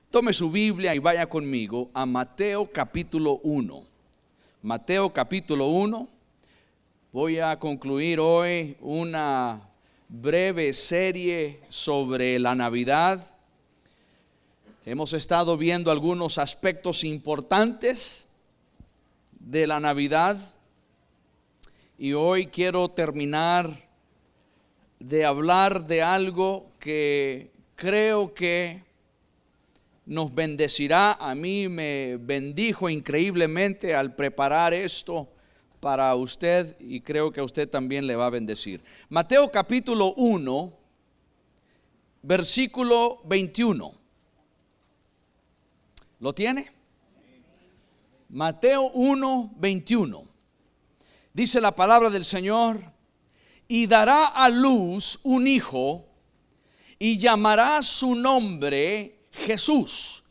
Tome su Biblia y vaya conmigo a Mateo capítulo 1. Mateo capítulo 1. Voy a concluir hoy una breve serie sobre la Navidad. Hemos estado viendo algunos aspectos importantes de la Navidad y hoy quiero terminar de hablar de algo que creo que nos bendecirá. A mí me bendijo increíblemente al preparar esto para usted y creo que a usted también le va a bendecir. Mateo capítulo 1, versículo 21. ¿Lo tiene? Mateo 1, 21. Dice la palabra del Señor: y dará a luz un hijo y llamará su nombre Jesús,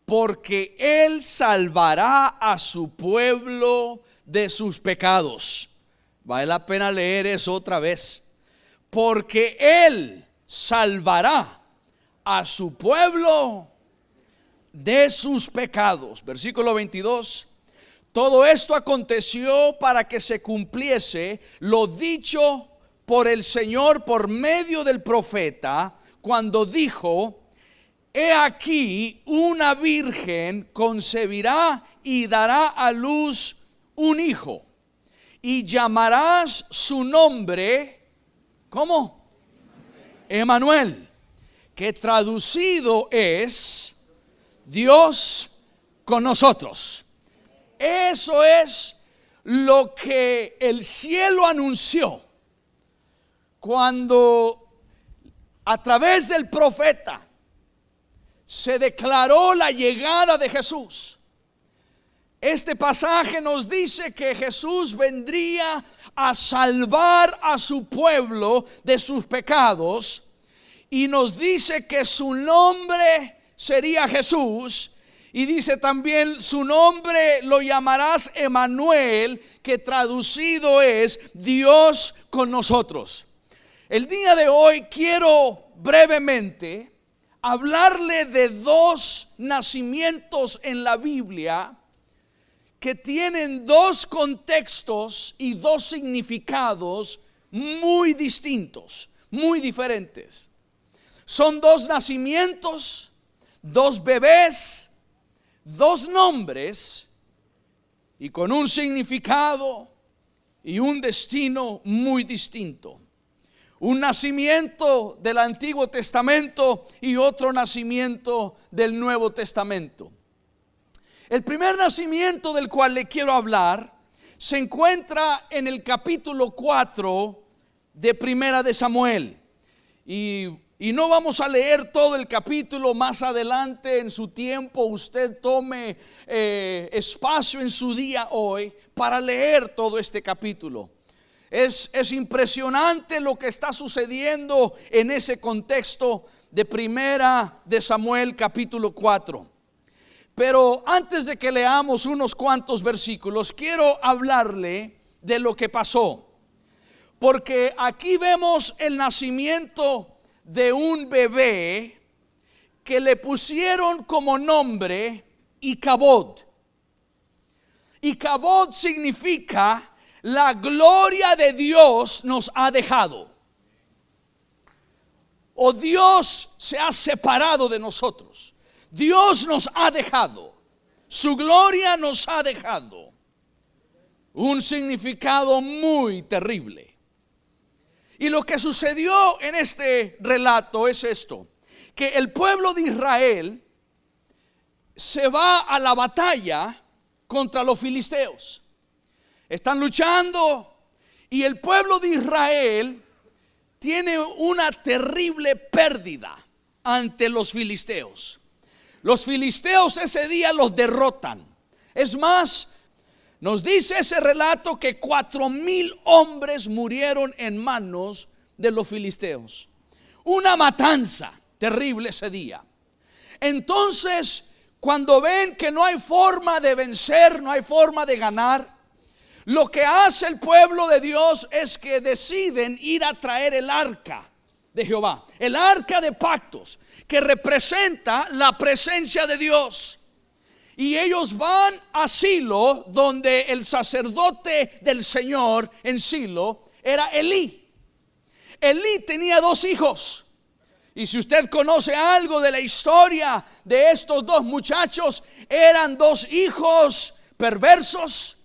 porque él salvará a su pueblo de sus pecados. Vale la pena leer eso otra vez. Porque él salvará a su pueblo de sus pecados. Versículo 22. Todo esto aconteció para que se cumpliese lo dicho por el Señor por medio del profeta, cuando dijo: he aquí, una virgen concebirá y dará a luz un hijo, y llamarás su nombre, ¿cómo? Emmanuel, que traducido es Dios con nosotros. Eso es lo que el cielo anunció cuando a través del profeta se declaró la llegada de Jesús. Este pasaje nos dice que Jesús vendría a salvar a su pueblo de sus pecados, y nos dice que su nombre sería Jesús, y dice también: su nombre lo llamarás Emmanuel, que traducido es Dios con nosotros. El día de hoy quiero brevemente hablarle de dos nacimientos en la Biblia que tienen dos contextos y dos significados muy distintos, muy diferentes. Son dos nacimientos, dos bebés, dos nombres, y con un significado y un destino muy distinto. Un nacimiento del Antiguo Testamento y otro nacimiento del Nuevo Testamento. El primer nacimiento del cual le quiero hablar se encuentra en el capítulo 4 de Primera de Samuel. Y no vamos a leer todo el capítulo. Más adelante en su tiempo usted tome espacio en su día hoy para leer todo este capítulo. Es impresionante lo que está sucediendo en ese contexto de Primera de Samuel capítulo 4. Pero antes de que leamos unos cuantos versículos, quiero hablarle de lo que pasó. Porque aquí vemos el nacimiento de un bebé que le pusieron como nombre Icabod. Icabod significa: la gloria de Dios nos ha dejado, o Dios se ha separado de nosotros. Dios nos ha dejado, su gloria nos ha dejado. Un significado muy terrible. Y lo que sucedió en este relato es esto: que el pueblo de Israel se va a la batalla contra los filisteos. Están luchando y el pueblo de Israel tiene una terrible pérdida ante los filisteos. Los filisteos ese día los derrotan. Es más, nos dice ese relato que 4,000 hombres murieron en manos de los filisteos. Una matanza terrible ese día. Entonces, cuando ven que no hay forma de vencer, no hay forma de ganar, lo que hace el pueblo de Dios es que deciden ir a traer el arca de Jehová, el arca de pactos, que representa la presencia de Dios. Y ellos van a Silo, donde el sacerdote del Señor en Silo era Elí. Elí tenía 2 hijos. Y si usted conoce algo de la historia de estos 2 muchachos, eran 2 hijos perversos,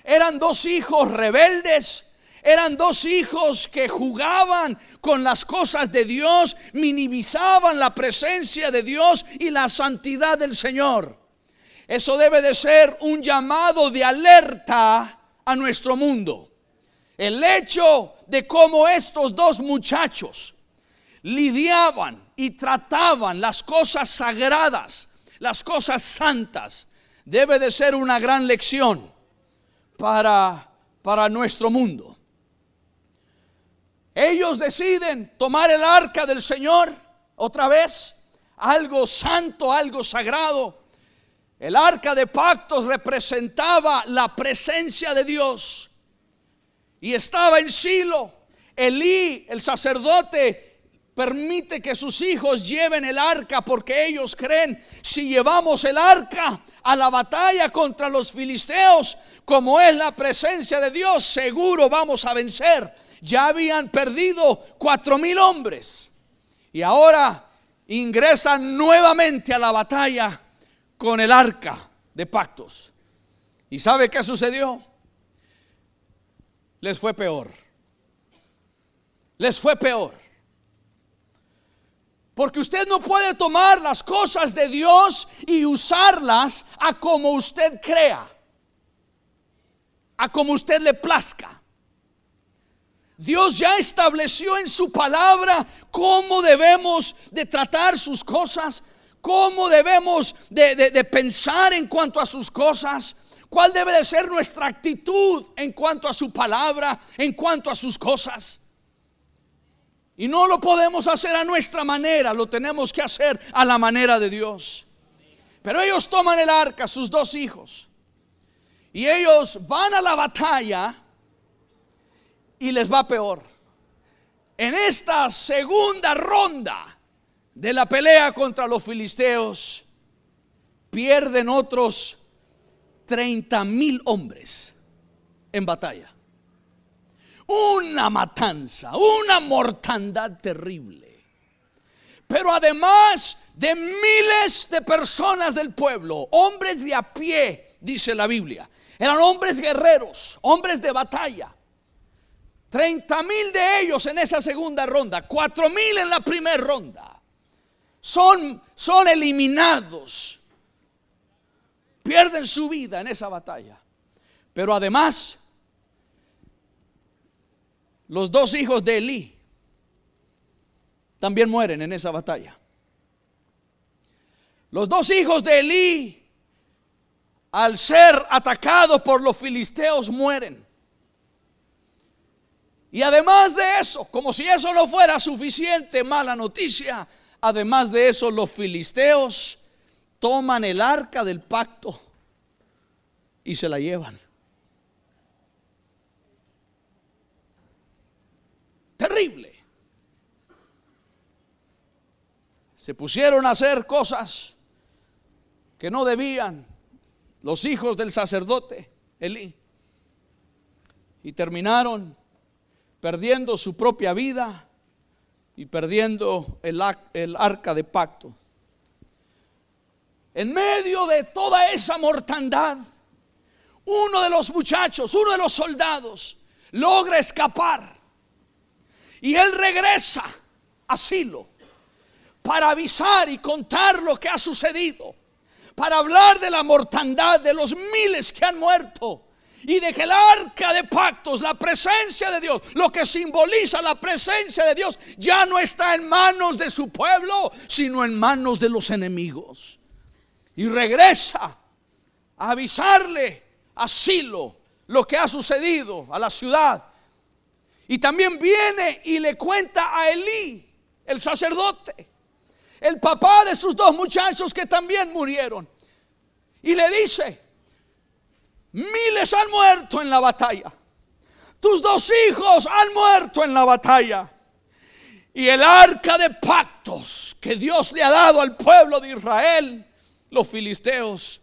eran 2 hijos rebeldes, eran 2 hijos que jugaban con las cosas de Dios, minimizaban la presencia de Dios y la santidad del Señor. Eso debe de ser un llamado de alerta a nuestro mundo. El hecho de cómo estos 2 muchachos lidiaban y trataban las cosas sagradas, las cosas santas, debe de ser una gran lección para nuestro mundo. Ellos deciden tomar el arca del Señor otra vez, algo santo, algo sagrado. El arca de pactos representaba la presencia de Dios y estaba en Silo. Elí, el sacerdote, permite que sus hijos lleven el arca porque ellos creen: si llevamos el arca a la batalla contra los filisteos, como es la presencia de Dios, seguro vamos a vencer. Ya habían perdido 4,000 hombres y ahora ingresan nuevamente a la batalla con el arca de pactos. ¿Y sabe qué sucedió? Les fue peor. Les fue peor. Porque usted no puede tomar las cosas de Dios y usarlas a como usted crea, a como usted le plazca. Dios ya estableció en su palabra cómo debemos de tratar sus cosas, cómo debemos de pensar en cuanto a sus cosas, cuál debe de ser nuestra actitud en cuanto a su palabra, en cuanto a sus cosas. Y no lo podemos hacer a nuestra manera, lo tenemos que hacer a la manera de Dios. Pero ellos toman el arca, sus 2 hijos, y ellos van a la batalla y les va peor. En esta segunda ronda de la pelea contra los filisteos, pierden otros 30,000 hombres en batalla. Una matanza, una mortandad terrible. Pero además de miles de personas del pueblo, hombres de a pie, dice la Biblia, eran hombres guerreros, hombres de batalla. 30,000 de ellos en esa segunda ronda, 4,000 en la primera ronda. Son eliminados, pierden su vida en esa batalla. Pero además, los 2 hijos de Elí también mueren en esa batalla. Los 2 hijos de Elí, al ser atacados por los filisteos, mueren. Y además de eso, como si eso no fuera suficiente, mala noticia, además de eso, los filisteos toman el arca del pacto y se la llevan. Terrible. Se pusieron a hacer cosas que no debían los hijos del sacerdote Elí, y terminaron perdiendo su propia vida y perdiendo el arca de pacto. En medio de toda esa mortandad, uno de los muchachos, uno de los soldados, logra escapar. Y él regresa a Silo para avisar y contar lo que ha sucedido, para hablar de la mortandad, de los miles que han muerto, y de que el arca de pactos, la presencia de Dios, lo que simboliza la presencia de Dios, ya no está en manos de su pueblo, sino en manos de los enemigos. Y regresa a avisarle a Silo lo que ha sucedido, a la ciudad. Y también viene y le cuenta a Elí, el sacerdote, el papá de sus 2 muchachos que también murieron. Y le dice: Miles han muerto en la batalla. Tus 2 hijos han muerto en la batalla. Y el arca de pactos que Dios le ha dado al pueblo de Israel, los filisteos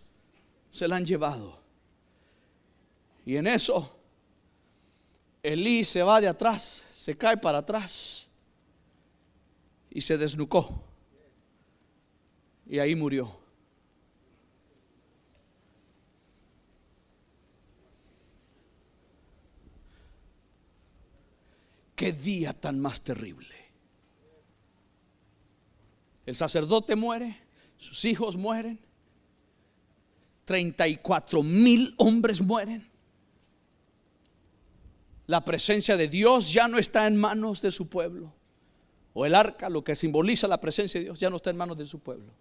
se la han llevado. Y en eso Elí se va de atrás, se cae para atrás y se desnucó. Y ahí murió. Qué día tan más terrible. El sacerdote muere, sus hijos mueren, 34,000 hombres mueren. La presencia de Dios ya no está en manos de su pueblo. O el arca, lo que simboliza la presencia de Dios, ya no está en manos de su pueblo.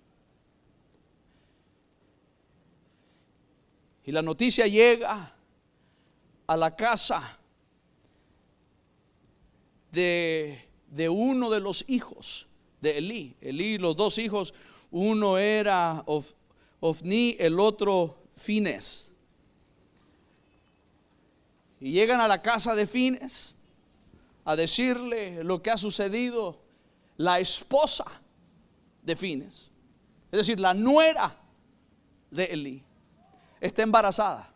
Y la noticia llega a la casa de uno de los hijos de Elí. Elí, los 2 hijos, uno era Ofni, el otro Fines. Y llegan a la casa de Fines a decirle lo que ha sucedido. La esposa de Fines, es decir, la nuera de Elí, está embarazada.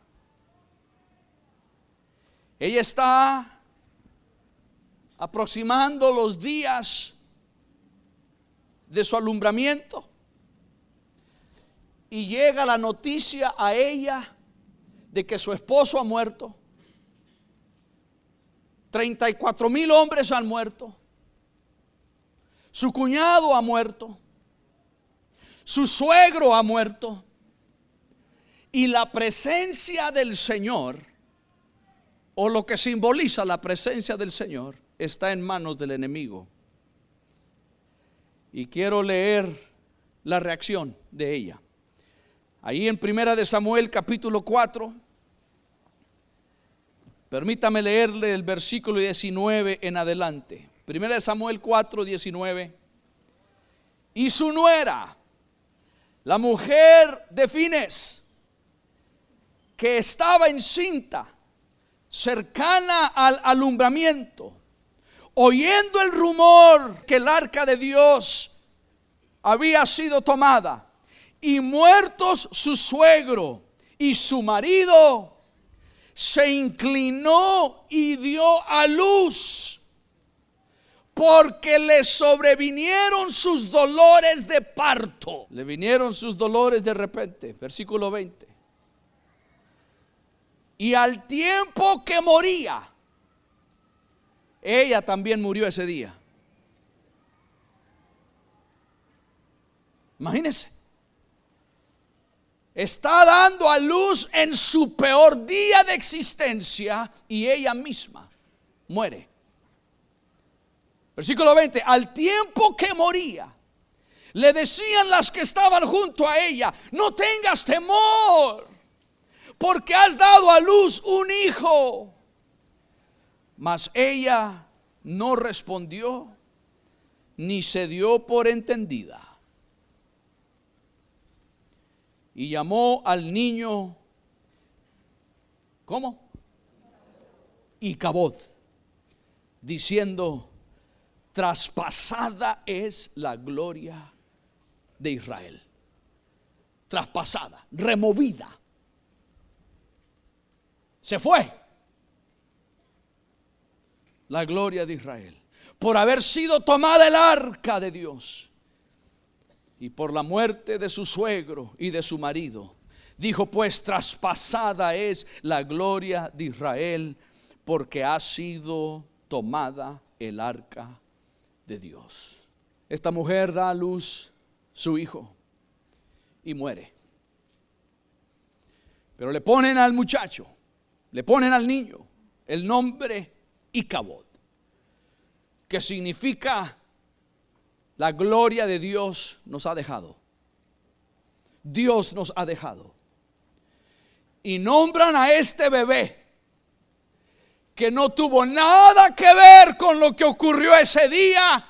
Ella está aproximando los días de su alumbramiento y llega la noticia a ella de que su esposo ha muerto. 34,000 hombres han muerto. Su cuñado ha muerto. Su suegro ha muerto. Y la presencia del Señor, o lo que simboliza la presencia del Señor, está en manos del enemigo. Y quiero leer la reacción de ella. Ahí en 1 de Samuel capítulo 4. Permítame leerle el versículo 19 en adelante. 1 de Samuel 4, 19. Y su nuera, la mujer de Fines, que estaba encinta, cercana al alumbramiento, oyendo el rumor que el arca de Dios había sido tomada y muertos su suegro y su marido, se inclinó y dio a luz, porque le sobrevinieron sus dolores de parto. Le vinieron sus dolores de repente. Versículo 20. Y al tiempo que moría, ella también murió ese día. Imagínense. Está dando a luz en su peor día de existencia y ella misma muere. Versículo 20. Al tiempo que moría, le decían las que estaban junto a ella: no tengas temor, porque has dado a luz un hijo. Mas ella no respondió ni se dio por entendida. Y llamó al niño, ¿cómo? Icabod, diciendo: traspasada es la gloria de Israel. Traspasada, removida. Se fue la gloria de Israel por haber sido tomada el arca de Dios. Y por la muerte de su suegro y de su marido, dijo: pues traspasada es la gloria de Israel, porque ha sido tomada el arca de Dios. Esta mujer da a luz su hijo y muere. Pero le ponen al muchacho, le ponen al niño el nombre Icabod, que significa: la gloria de Dios nos ha dejado. Dios nos ha dejado. Y nombran a este bebé, que no tuvo nada que ver con lo que ocurrió ese día,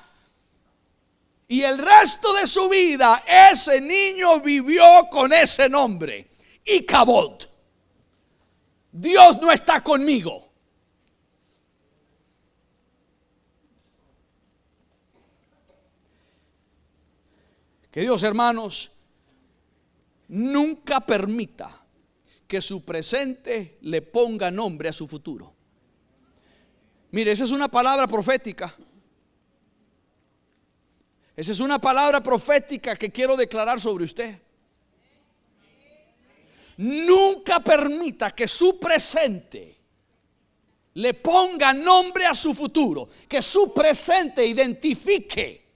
y el resto de su vida ese niño vivió con ese nombre, Icabod. Dios no está conmigo. Queridos hermanos, nunca permita que su presente le ponga nombre a su futuro. Mire, esa es una palabra profética. Esa es una palabra profética que quiero declarar sobre usted. Nunca permita que su presente le ponga nombre a su futuro. Que su presente identifique,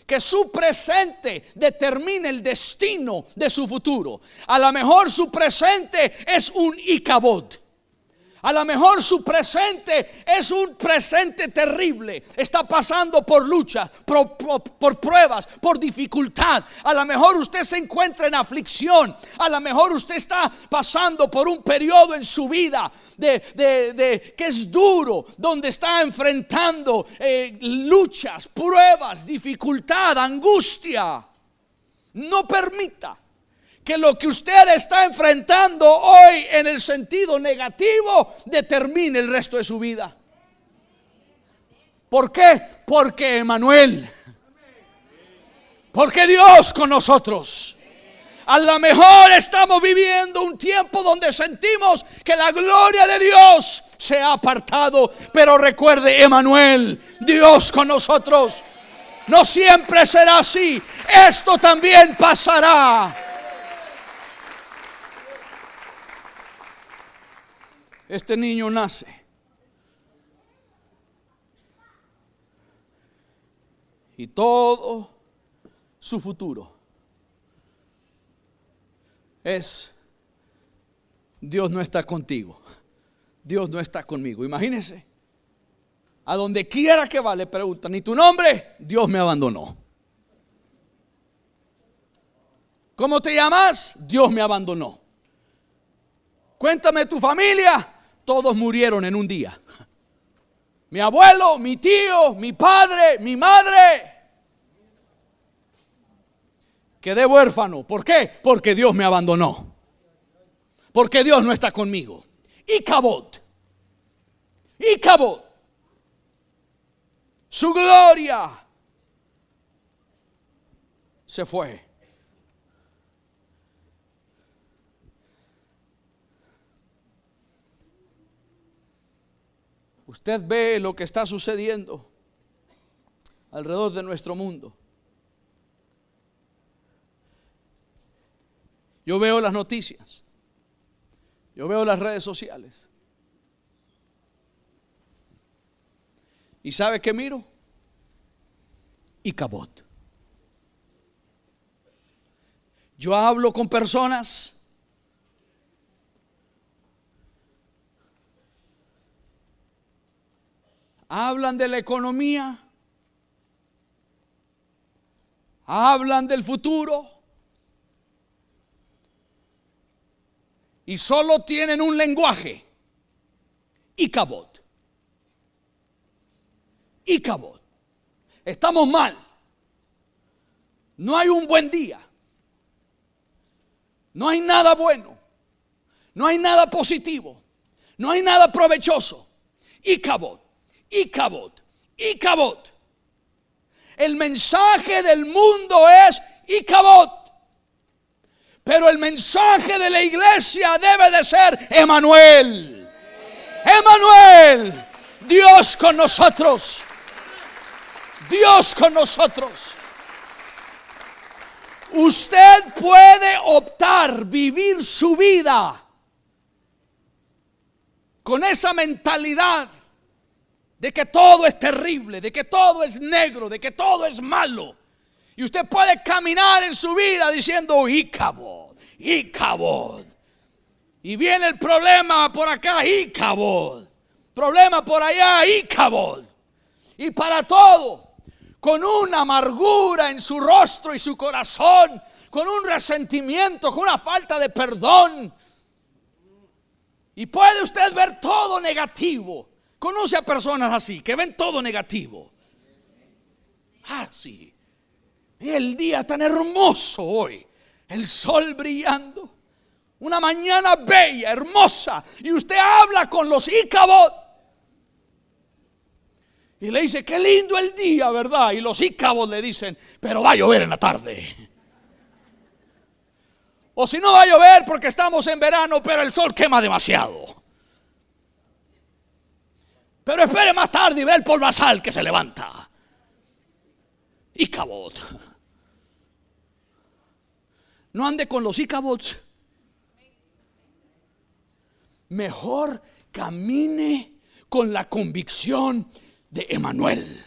que su presente determine el destino de su futuro. A lo mejor su presente es un Icabod. A lo mejor su presente es un presente terrible. Está pasando por lucha, por pruebas, por dificultad. A lo mejor usted se encuentra en aflicción. A lo mejor usted está pasando por un periodo en su vida que es duro, donde está enfrentando luchas, pruebas, dificultad, angustia. No permita que lo que usted está enfrentando hoy en el sentido negativo determine el resto de su vida. ¿Por qué? Porque Emmanuel, porque Dios con nosotros. A lo mejor estamos viviendo un tiempo donde sentimos que la gloria de Dios se ha apartado, pero recuerde, Emmanuel, Dios con nosotros. No siempre será así. Esto también pasará. Este niño nace y todo su futuro es: Dios no está contigo, Dios no está conmigo. Imagínense, a donde quiera que va le preguntan: ¿y tu nombre? Dios me abandonó. ¿Cómo te llamas? Dios me abandonó. Cuéntame tu familia. Todos murieron en un día. Mi abuelo, mi tío, mi padre, mi madre. Quedé huérfano. ¿Por qué? Porque Dios me abandonó. Porque Dios no está conmigo. Icabod. Su gloria se fue. Usted ve lo que está sucediendo alrededor de nuestro mundo. Yo veo las noticias. Yo veo las redes sociales. ¿Y sabe qué miro? Icabod. Yo hablo con personas hablan de la economía, hablan del futuro y solo tienen un lenguaje: Icabod. Estamos mal. No hay un buen día. No hay nada bueno. No hay nada positivo. No hay nada provechoso. Icabod. El mensaje del mundo es Icabod, pero el mensaje de la iglesia debe de ser Emmanuel. Dios con nosotros. Usted puede optar vivir su vida con esa mentalidad de que todo es terrible, de que todo es negro, de que todo es malo. Y usted puede caminar en su vida diciendo: Icabod. Y viene el problema por acá: Icabod. Problema por allá: Icabod. Y para todo, con una amargura en su rostro y su corazón, con un resentimiento, con una falta de perdón. Y puede usted ver todo negativo. Conoce a personas así, que ven todo negativo. Sí. Y el día tan hermoso hoy, el sol brillando, una mañana bella, hermosa, y usted habla con los Icabod y le dice: qué lindo el día, ¿verdad? Y los Icabod le dicen: pero va a llover en la tarde. O si no, va a llover porque estamos en verano, pero el sol quema demasiado. Pero espere más tarde y ve el polvazal que se levanta. Icabod. No ande con los Icabods. Mejor camine con la convicción de Emanuel.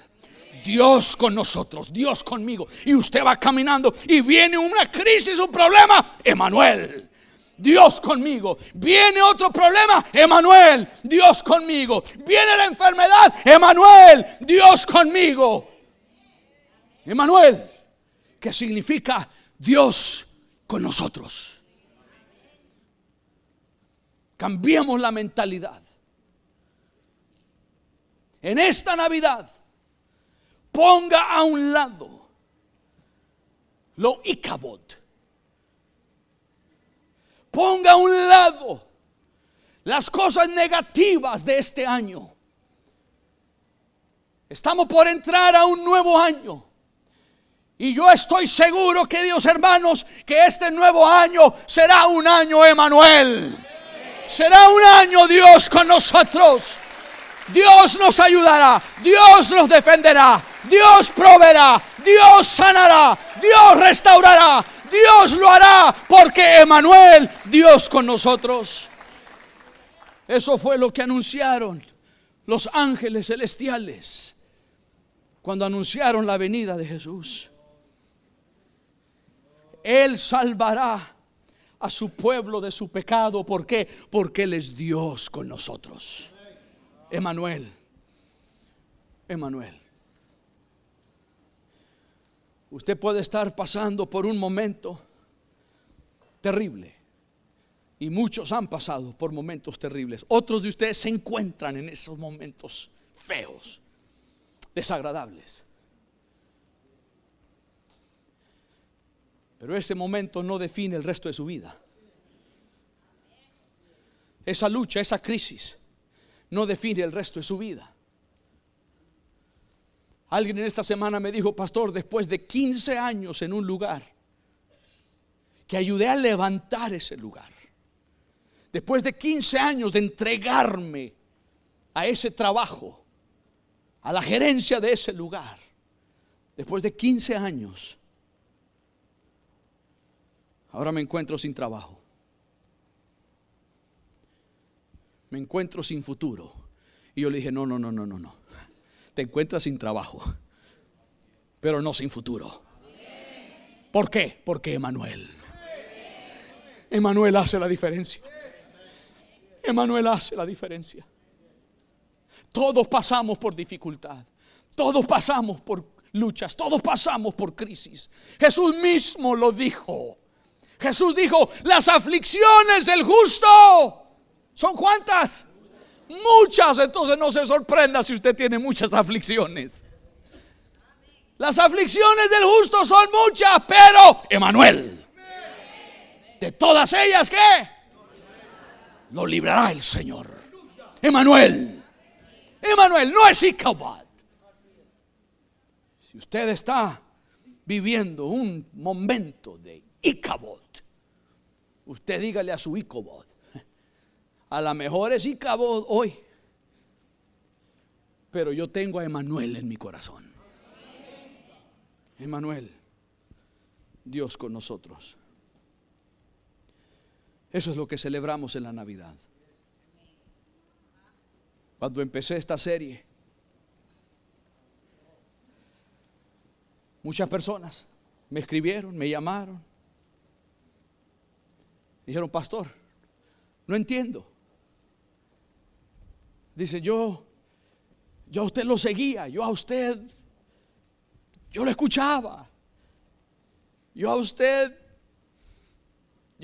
Dios con nosotros, Dios conmigo. Y usted va caminando y viene una crisis, un problema, Emanuel, Dios conmigo. Viene otro problema, Emanuel, Dios conmigo. Viene la enfermedad, Emanuel, Dios conmigo. Emanuel, que significa Dios con nosotros. Cambiemos la mentalidad. En esta Navidad, ponga a un lado lo Icabod. Ponga a un lado las cosas negativas de este año. Estamos por entrar a un nuevo año. Y yo estoy seguro, queridos hermanos, que este nuevo año será un año Emanuel. Será un año Dios con nosotros. Dios nos ayudará, Dios nos defenderá, Dios proveerá, Dios sanará, Dios restaurará, Dios lo hará, porque Emanuel, Dios con nosotros. Eso fue lo que anunciaron los ángeles celestiales cuando anunciaron la venida de Jesús. Él salvará a su pueblo de su pecado. ¿Por qué? Porque Él es Dios con nosotros. Emanuel. Emanuel. Usted puede estar pasando por un momento terrible, y muchos han pasado por momentos terribles. Otros de ustedes se encuentran en esos momentos feos, desagradables. Pero ese momento no define el resto de su vida. Esa lucha, esa crisis no define el resto de su vida. Alguien en esta semana me dijo: pastor, después de 15 años en un lugar, que ayudé a levantar ese lugar, después de 15 años de entregarme a ese trabajo, a la gerencia de ese lugar, después de 15 años, ahora me encuentro sin trabajo. Me encuentro sin futuro. Y yo le dije: no. Te encuentras sin trabajo, pero no sin futuro. ¿Por qué? Porque Emanuel hace la diferencia. Emanuel hace la diferencia. Todos pasamos por dificultad. Todos pasamos por luchas. Todos pasamos por crisis. Jesús mismo lo dijo. Jesús dijo: las aflicciones del justo ¿son cuántas? Muchas. Entonces no se sorprenda si usted tiene muchas aflicciones. Las aflicciones del justo son muchas, pero Emanuel, de todas ellas, ¿qué? Lo librará el Señor. Emanuel no es Icabod. Si usted está viviendo un momento de Icabod, usted dígale a su Icabod: a lo mejor es Icabod hoy, pero yo tengo a Emanuel en mi corazón. Emanuel, Dios con nosotros. Eso es lo que celebramos en la Navidad. Cuando empecé esta serie, muchas personas me escribieron, me llamaron, dijeron: pastor, no entiendo. Dice: yo a usted lo seguía, yo lo escuchaba, yo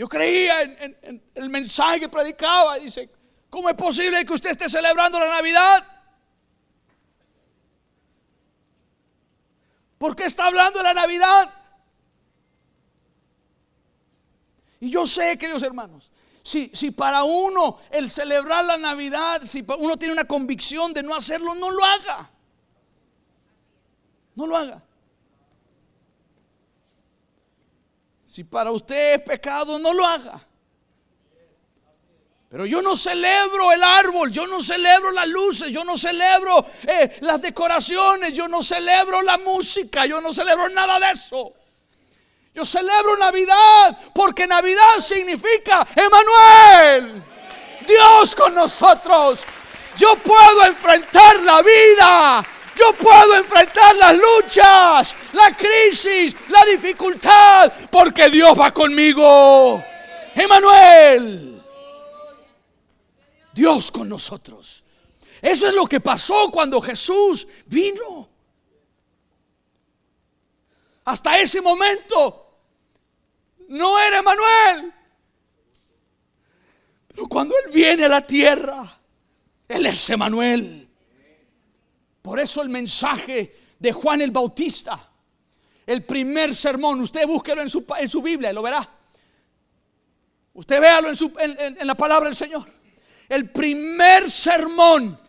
creía en el mensaje que predicaba. Dice: ¿cómo es posible que usted esté celebrando la Navidad? ¿Por qué está hablando de la Navidad? Y yo sé, queridos hermanos, si para uno el celebrar la Navidad, si uno tiene una convicción de no hacerlo, no lo haga. No lo haga. Si para usted es pecado, no lo haga. Pero yo no celebro el árbol, yo no celebro las luces, yo no celebro las decoraciones, yo no celebro la música, yo no celebro nada de eso. Yo celebro Navidad porque Navidad significa Emmanuel, Dios con nosotros. Yo puedo enfrentar la vida, yo puedo enfrentar las luchas, la crisis, la dificultad, porque Dios va conmigo. Emmanuel, Dios con nosotros. Eso es lo que pasó cuando Jesús vino. Hasta ese momento no era Emmanuel, pero cuando Él viene a la tierra, Él es Emmanuel. Por eso el mensaje de Juan el Bautista, el primer sermón, usted búsquelo en su Biblia y lo verá. Usted véalo en la palabra del Señor. El primer sermón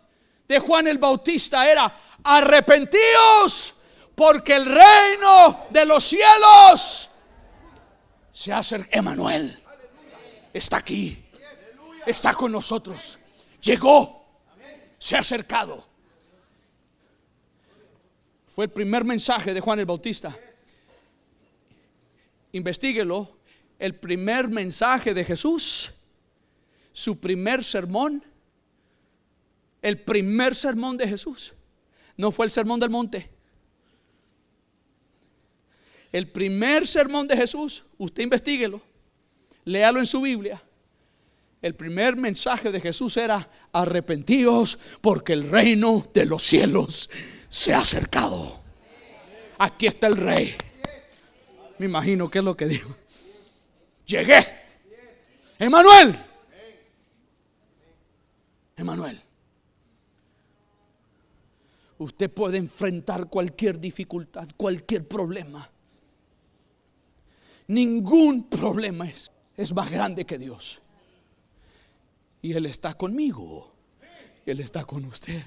de Juan el Bautista era: arrepentíos, porque el reino de los cielos se acerca. Emmanuel está aquí, está con nosotros, llegó, se ha acercado. Fue el primer mensaje de Juan el Bautista. Investíguelo. El primer mensaje de Jesús, su primer sermón, el primer sermón de Jesús no fue el sermón del monte. El primer sermón de Jesús, usted investíguelo, léalo en su Biblia. El primer mensaje de Jesús era: arrepentíos, porque el reino de los cielos se ha acercado. Aquí está el rey. Me imagino que es lo que dijo. Llegué. Emmanuel. Emmanuel. Usted puede enfrentar cualquier dificultad, cualquier problema. Ningún problema es más grande que Dios. Y Él está conmigo. Él está con usted.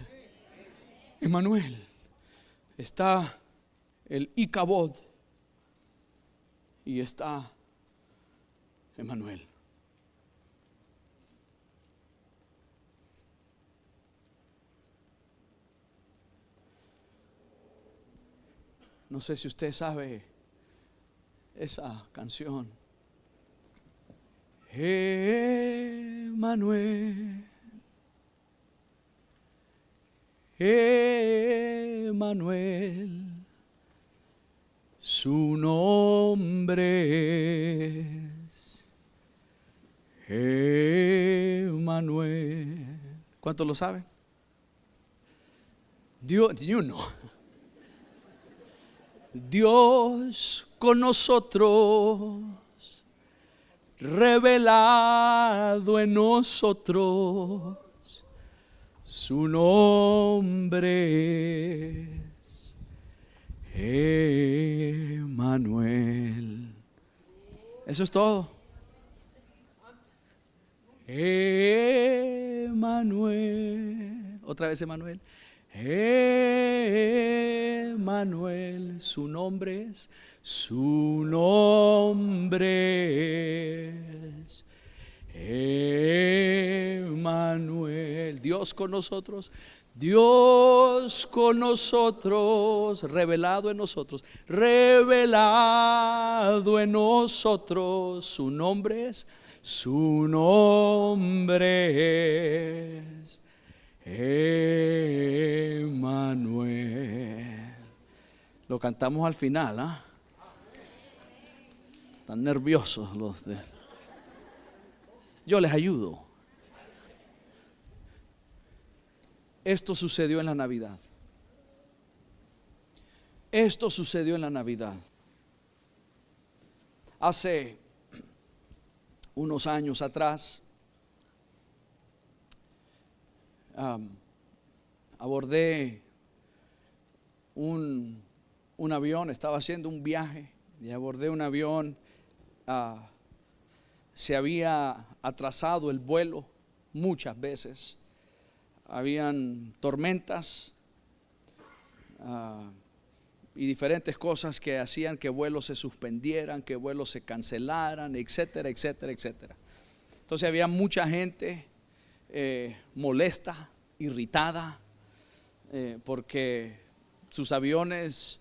Emmanuel. Está el Icabod y está Emmanuel. No sé si usted sabe esa canción. Emmanuel, Emmanuel, su nombre es Emmanuel. ¿Cuántos lo saben? Dios, ni uno. Dios con nosotros, revelado en nosotros, su nombre es Emmanuel. Eso es todo. Emmanuel. Otra vez Emmanuel. Emmanuel, su nombre es Emmanuel. Dios con nosotros, revelado en nosotros, su nombre es Emmanuel. Lo cantamos al final, ¿ah? Están nerviosos los de... Yo les ayudo. Esto sucedió en la Navidad. Esto sucedió en la Navidad. Hace unos años atrás, abordé un avión, estaba haciendo un viaje y abordé un avión se había atrasado el vuelo muchas veces. Habían tormentas y diferentes cosas que hacían que vuelos se suspendieran, que vuelos se cancelaran, etcétera, etcétera, etcétera. Entonces había mucha gente molesta, irritada, porque sus aviones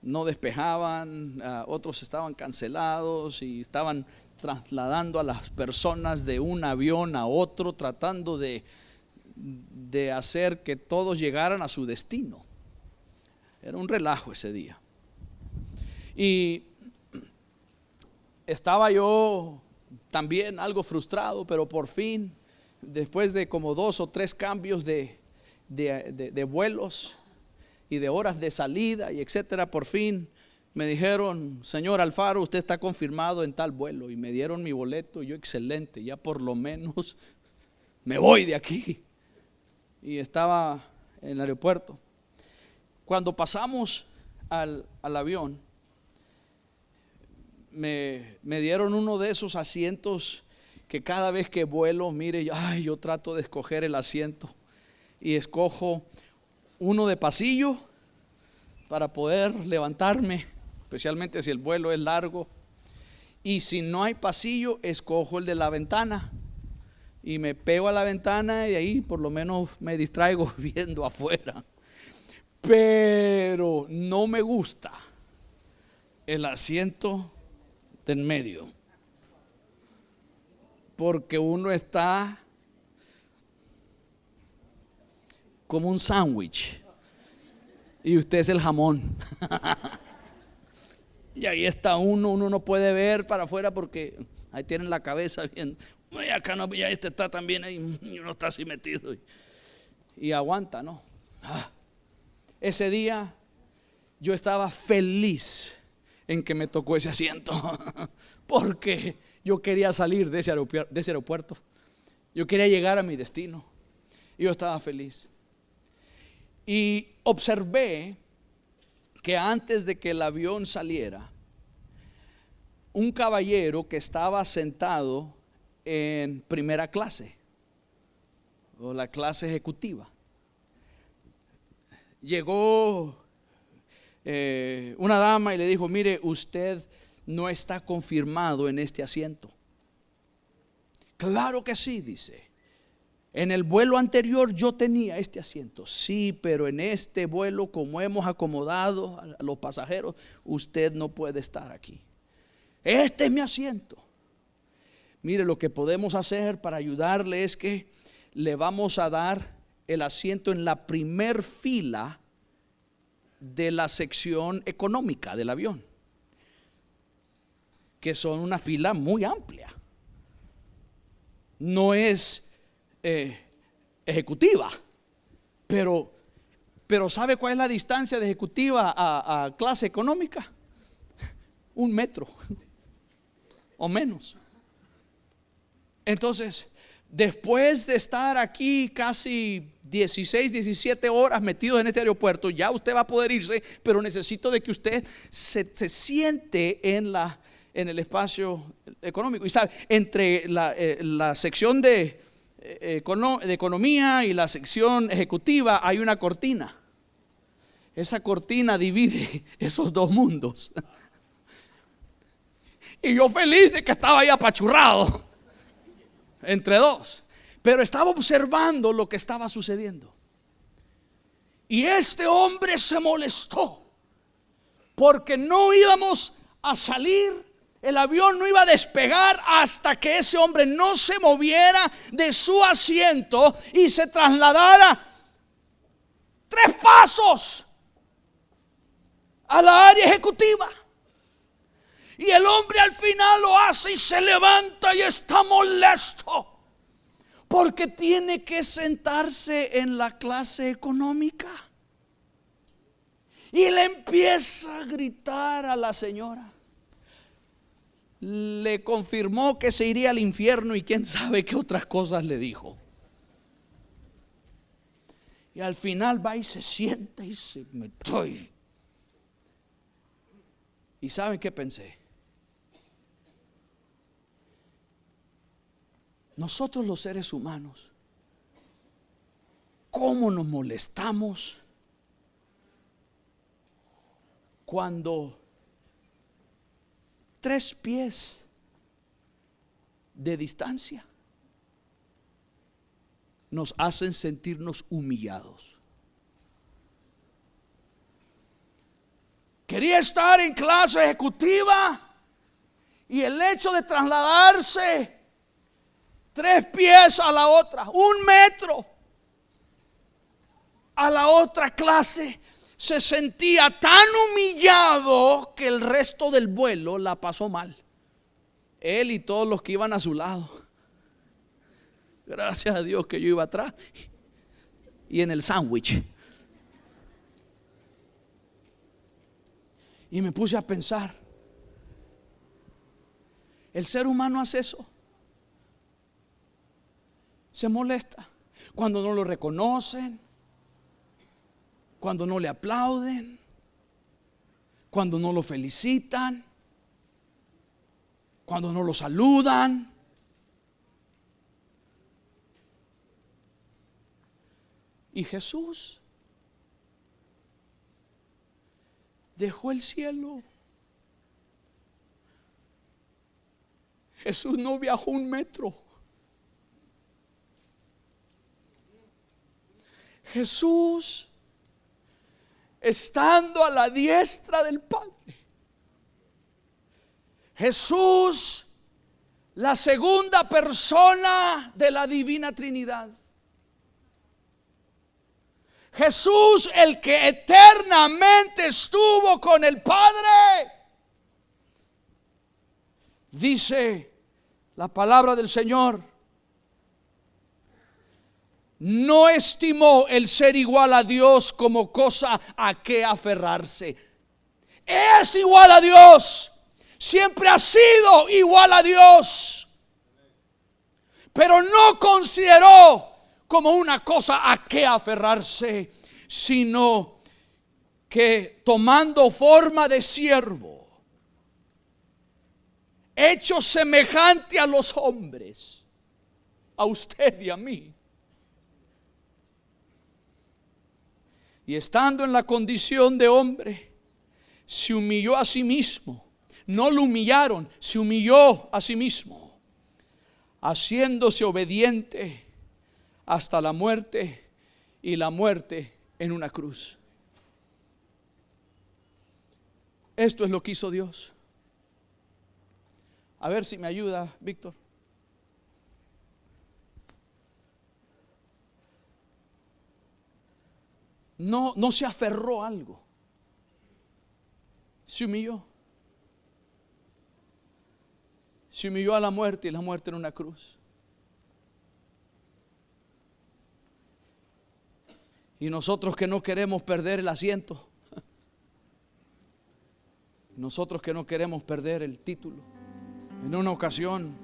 no despejaban, otros estaban cancelados y estaban trasladando a las personas de un avión a otro, tratando de hacer que todos llegaran a su destino. Era un relajo ese día. Y estaba yo también algo frustrado, pero por fin, después de como 2 o 3 cambios de vuelos y de horas de salida y etcétera, por fin me dijeron: señor Alfaro, usted está confirmado en tal vuelo. Y me dieron mi boleto. Yo, excelente, ya por lo menos me voy de aquí. Y estaba en el aeropuerto. Cuando pasamos al avión, me dieron uno de esos asientos que cada vez que vuelo, mire, yo trato de escoger el asiento y escojo uno de pasillo para poder levantarme, especialmente si el vuelo es largo. Y si no hay pasillo, escojo el de la ventana y me pego a la ventana y ahí por lo menos me distraigo viendo afuera. Pero no me gusta el asiento del medio, porque uno está como un sándwich y usted es el jamón. Y ahí está uno no puede ver para afuera porque ahí tienen la cabeza viendo. Acá no, ya este está también ahí, y uno está así metido y aguanta, ¿no? Ese día yo estaba feliz en que me tocó ese asiento, porque yo quería salir de ese aeropuerto. Yo quería llegar a mi destino y yo estaba feliz. Y observé que antes de que el avión saliera, un caballero que estaba sentado en primera clase o la clase ejecutiva, llegó una dama y le dijo: mire, usted no está confirmado en este asiento. Claro que sí, dice. En el vuelo anterior yo tenía este asiento. Sí, pero en este vuelo, como hemos acomodado a los pasajeros, usted no puede estar aquí. Este es mi asiento. Mire, lo que podemos hacer para ayudarle es que le vamos a dar el asiento en la primer fila de la sección económica del avión, que son una fila muy amplia. No es ejecutiva, pero ¿sabe cuál es la distancia de ejecutiva a clase económica? 1 metro o menos. Entonces, después de estar aquí casi 16, 17 horas metidos en este aeropuerto, ya usted va a poder irse, pero necesito de que usted se siente en el espacio económico. Y sabe, entre la sección de economía y la sección ejecutiva hay una cortina. Esa cortina divide esos 2 mundos. Y yo feliz de que estaba ahí apachurrado entre 2. Pero estaba observando lo que estaba sucediendo. Y este hombre se molestó porque no íbamos a salir, el avión no iba a despegar hasta que ese hombre no se moviera de su asiento y se trasladara 3 pasos a la área ejecutiva. Y el hombre al final lo hace y se levanta y está molesto porque tiene que sentarse en la clase económica. Y le empieza a gritar a la señora. Le confirmó que se iría al infierno y quién sabe qué otras cosas le dijo. Y al final va y se sienta y se metió. ¿Y saben qué pensé? nosotros los seres humanos, ¿cómo nos molestamos cuando 3 pies de distancia nos hacen sentirnos humillados? Quería estar en clase ejecutiva y el hecho de trasladarse 3 pies a la otra, 1 metro a la otra clase, se sentía tan humillado que el resto del vuelo la pasó mal. Él y todos los que iban a su lado. Gracias a Dios que yo iba atrás y en el sándwich. Y me puse a pensar, el ser humano hace eso. Se molesta cuando no lo reconocen, cuando no le aplauden, cuando no lo felicitan, cuando no lo saludan. Y Jesús dejó el cielo. Jesús no viajó 1 metro. Jesús, estando a la diestra del Padre, Jesús, la segunda persona de la Divina Trinidad, Jesús, el que eternamente estuvo con el Padre, dice la palabra del Señor, no estimó el ser igual a Dios como cosa a que aferrarse. Es igual a Dios, siempre ha sido igual a Dios, pero no consideró como una cosa a que aferrarse, sino que tomando forma de siervo, hecho semejante a los hombres, a usted y a mí, y estando en la condición de hombre, se humilló a sí mismo. No lo humillaron, se humilló a sí mismo, haciéndose obediente hasta la muerte, y la muerte en una cruz. Esto es lo que hizo Dios. A ver si me ayuda, Víctor. No se aferró a algo, se humilló. Se humilló a la muerte, y la muerte en una cruz. Y nosotros que no queremos perder el asiento, nosotros que no queremos perder el título. En una ocasión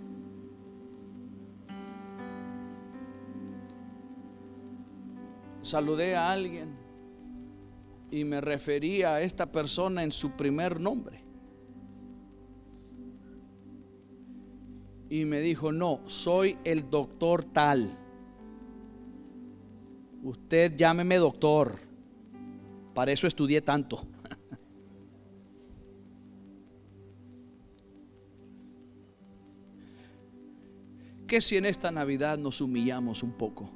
saludé a alguien y me refería a esta persona en su primer nombre. Y me dijo: no, soy el doctor tal. Usted llámeme doctor, para eso estudié tanto. ¿Qué si en esta Navidad nos humillamos un poco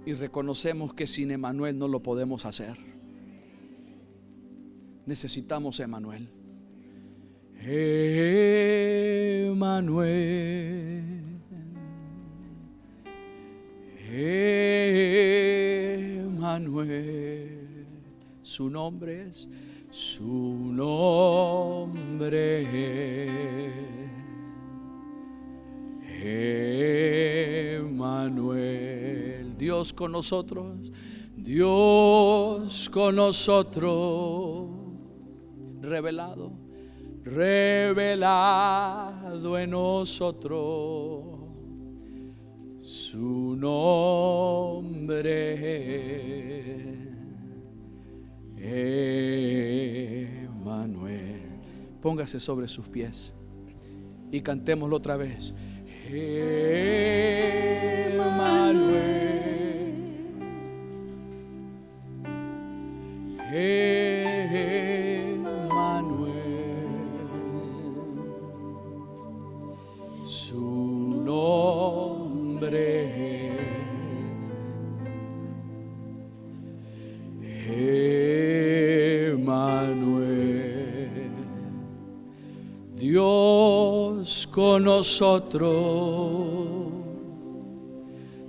y reconocemos que sin Emmanuel no lo podemos hacer? Necesitamos a Emmanuel. Emmanuel, Emmanuel, su nombre es, su nombre es Emmanuel. Dios con nosotros, Dios con nosotros, revelado en nosotros, su nombre Emmanuel. Póngase sobre sus pies y cantémoslo otra vez. Su nombre Emmanuel, Dios con nosotros,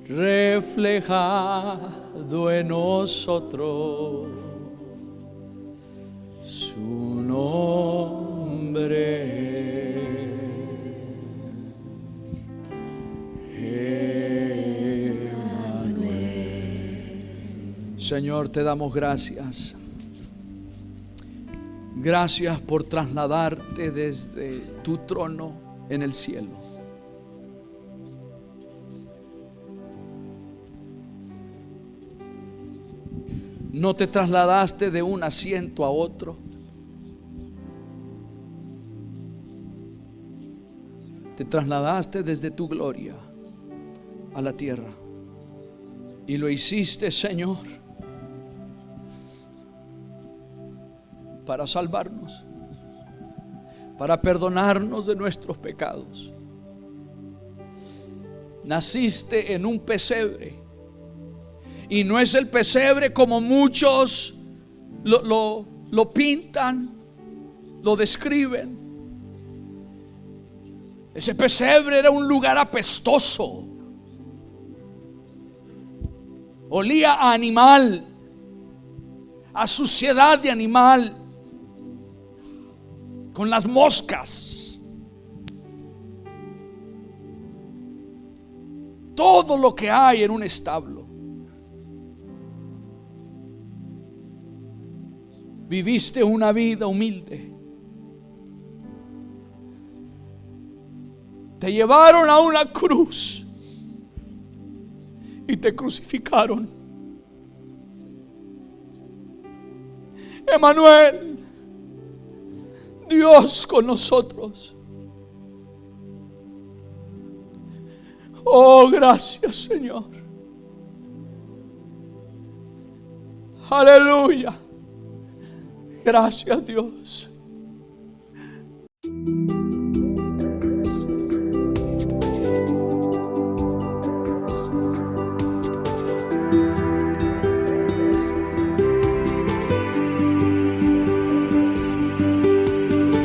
reflejado en nosotros, su nombre Emmanuel. Señor, te damos gracias. Gracias por trasladarte desde tu trono en el cielo. No te trasladaste de un asiento a otro. Te trasladaste desde tu gloria a la tierra. Y lo hiciste, Señor, para salvarnos, para perdonarnos de nuestros pecados. Naciste en un pesebre, y no es el pesebre como muchos lo pintan, lo describen. Ese pesebre era un lugar apestoso, olía a animal, a suciedad de animal, con las moscas, todo lo que hay en un establo. Viviste una vida humilde. Te llevaron a una cruz y te crucificaron. Emmanuel, Dios con nosotros. Oh, gracias, Señor. Aleluya. Gracias, Dios.